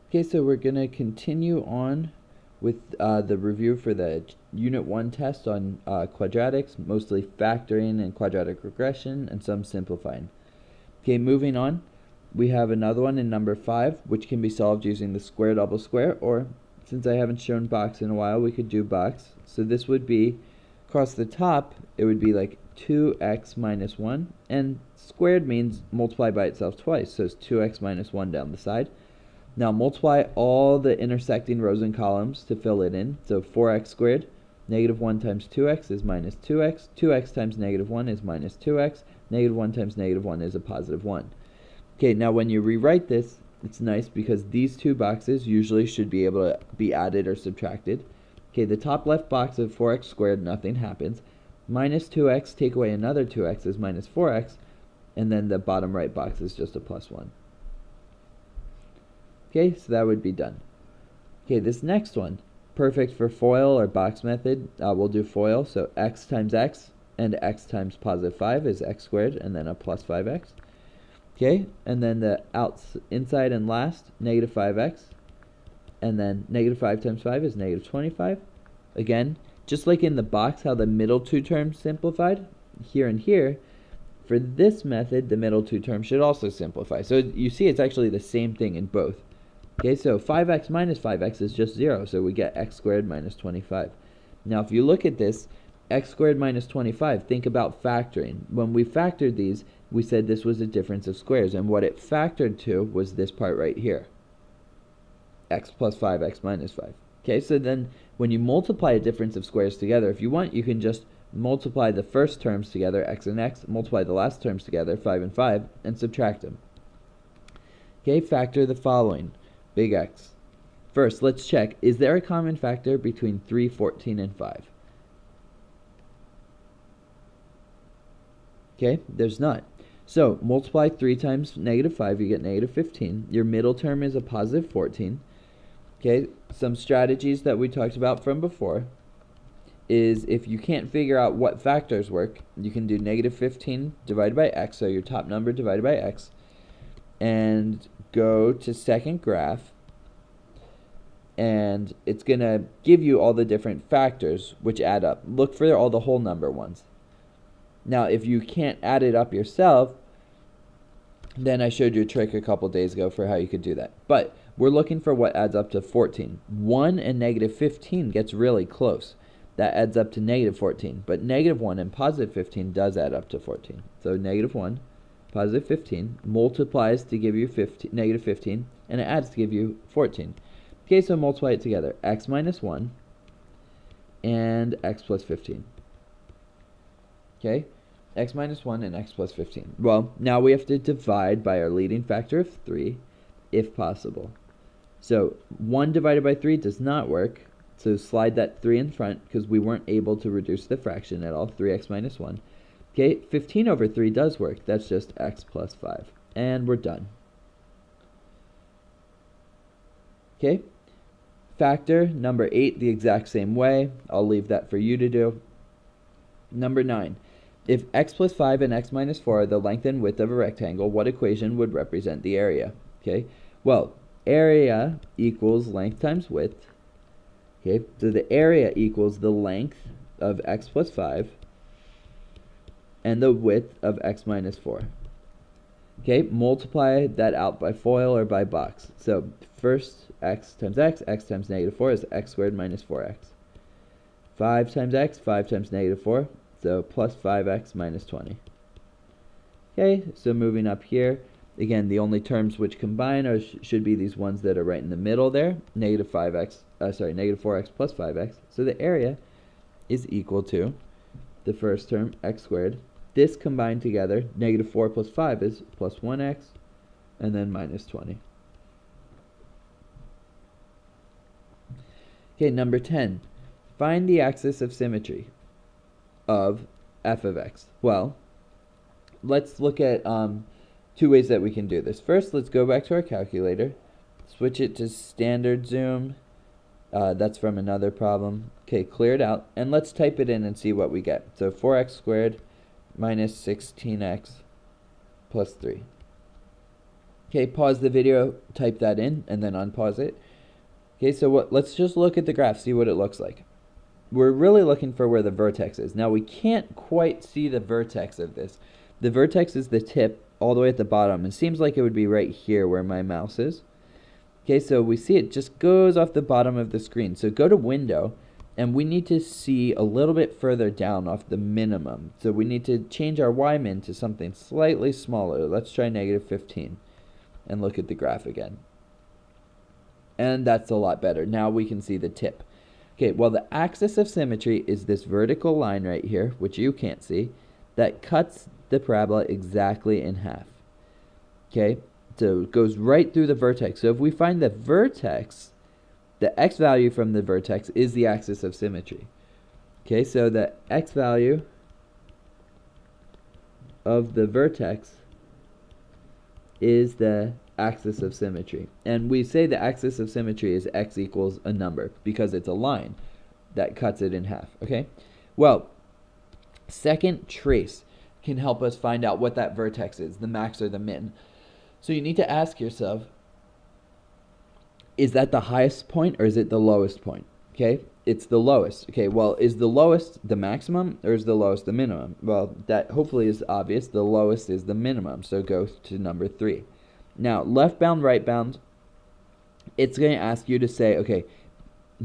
Okay, so we're going to continue on with the review for the Unit 1 test on quadratics, mostly factoring and quadratic regression, and some simplifying. Okay, moving on, we have another one in number 5, which can be solved using the square double square, or since I haven't shown box in a while, we could do box. So this would be, across the top, it would be like 2x minus 1, and squared means multiply by itself twice, so it's 2x minus 1 down the side. Now multiply all the intersecting rows and columns to fill it in. So 4x squared, negative 1 times 2x is minus 2x, 2x times negative 1 is minus 2x, negative 1 times negative 1 is a positive 1. Okay, now when you rewrite this, it's nice because these two boxes usually should be able to be added or subtracted. Okay, the top left box of 4x squared, nothing happens. Minus 2x, take away another 2x is minus 4x, and then the bottom right box is just a plus 1. Okay, so that would be done. Okay, this next one, perfect for FOIL or box method. We'll do FOIL, so x times x and x times positive 5 is x squared, and then a plus 5x. Okay, and then the inside and last, negative 5x, and then negative 5 times 5 is negative 25. Again, just like in the box, how the middle two terms simplified, here and here, for this method, the middle two terms should also simplify. So you see it's actually the same thing in both. Okay, so 5x minus 5x is just 0, so we get x squared minus 25. Now if you look at this, x squared minus 25, think about factoring. When we factored these, we said this was a difference of squares, and what it factored to was this part right here, x plus 5, x minus 5. Okay, so then when you multiply a difference of squares together, if you want, you can just multiply the first terms together, x and x, multiply the last terms together, 5 and 5, and subtract them. Okay, factor the following. Big X. First, let's check, is there a common factor between 3, 14, and 5? Okay, there's not. So, multiply 3 times negative 5, you get negative 15. Your middle term is a positive 14. Okay, some strategies that we talked about from before is if you can't figure out what factors work, you can do negative 15 divided by x, so your top number divided by x, and go to second graph, and it's going to give you all the different factors which add up. Look for all the whole number ones. Now if you can't add it up yourself, then I showed you a trick a couple days ago for how you could do that. But we're looking for what adds up to 14. 1 and negative 15 gets really close. That adds up to negative 14. But negative 1 and positive 15 does add up to 14. So negative 1, positive 15, multiplies to give you negative 15, and it adds to give you 14. Okay, so multiply it together. X minus 1 and x plus 15. Okay, x minus 1 and x plus 15. Well, now we have to divide by our leading factor of 3, if possible. So 1 divided by 3 does not work, so slide that 3 in front because we weren't able to reduce the fraction at all, 3x minus 1. Okay, 15 over 3 does work. That's just x plus 5. And we're done. Okay, factor number 8 the exact same way. I'll leave that for you to do. Number 9. If x plus 5 and x minus 4 are the length and width of a rectangle, what equation would represent the area? Okay, well, area equals length times width. Okay, so the area equals the length of x plus 5 and the width of x minus 4. Okay, multiply that out by FOIL or by box. So first, x times negative 4 is x squared minus 4x. 5 times x, 5 times negative 4, so plus 5x minus 20. Okay, so moving up here, again, the only terms which combine are should be these ones that are right in the middle there, negative 4x plus 5x. So the area is equal to the first term, x squared. This combined together, negative 4 plus 5 is plus 1x, and then minus 20. Okay, number 10. Find the axis of symmetry of f of x. Well, let's look at two ways that we can do this. First, let's go back to our calculator, switch it to standard zoom. That's from another problem. Okay, clear it out, and let's type it in and see what we get. So 4x squared minus 16x plus 3. Okay, pause the video, type that in, and then unpause it. Okay, so let's just look at the graph, see what it looks like. We're really looking for where the vertex is. Now we can't quite see the vertex of this. The vertex is the tip all the way at the bottom. It seems like it would be right here where my mouse is. Okay, so we see it just goes off the bottom of the screen. So go to Window, and we need to see a little bit further down off the minimum. So we need to change our Y-min to something slightly smaller. Let's try -15 and look at the graph again. And that's a lot better. Now we can see the tip. Okay, well, the axis of symmetry is this vertical line right here, which you can't see, that cuts the parabola exactly in half. Okay, so it goes right through the vertex. So if we find the vertex, the x value from the vertex is the axis of symmetry. Okay, so the x value of the vertex is the axis of symmetry. And we say the axis of symmetry is x equals a number because it's a line that cuts it in half. Okay, well, second trace can help us find out what that vertex is, the max or the min. So you need to ask yourself, is that the highest point or is it the lowest point? Okay, it's the lowest. Okay, well, is the lowest the maximum or is the lowest the minimum? Well, that hopefully is obvious. The lowest is the minimum, so go to number 3. Now, left bound, right bound, it's going to ask you to say, okay,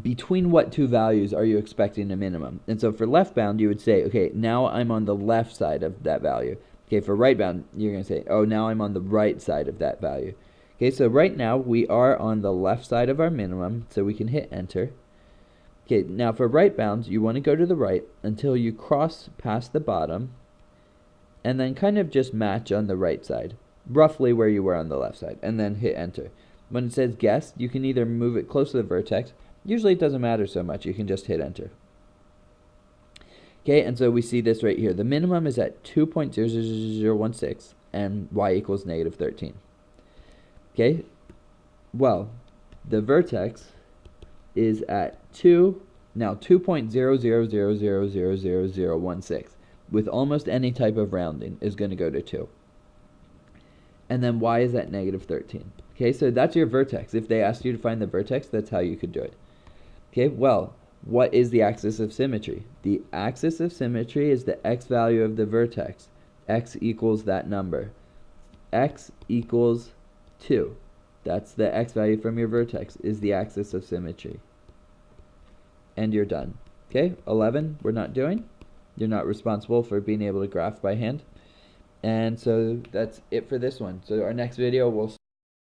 between what two values are you expecting a minimum? And so for left bound, you would say, okay, now I'm on the left side of that value. Okay, for right bound, you're going to say, oh, now I'm on the right side of that value. Okay, so right now we are on the left side of our minimum, so we can hit enter. Okay, now for right bound, you want to go to the right until you cross past the bottom, and then kind of just match on the right side, roughly where you were on the left side, and then hit enter. When it says guess, you can either move it close to the vertex. Usually it doesn't matter so much. You can just hit enter. Okay, and so we see this right here. The minimum is at 2.00016 and y equals -13. Okay, well, the vertex is at 2.000000016 with almost any type of rounding is going to go to 2. And then y is at -13. Okay, so that's your vertex. If they asked you to find the vertex, that's how you could do it. Okay, well, what is the axis of symmetry? The axis of symmetry is the x value of the vertex. X equals that number. X equals 2. That's the x value from your vertex, is the axis of symmetry. And you're done. Okay, 11, we're not doing. You're not responsible for being able to graph by hand. And so that's it for this one. So our next video, we'll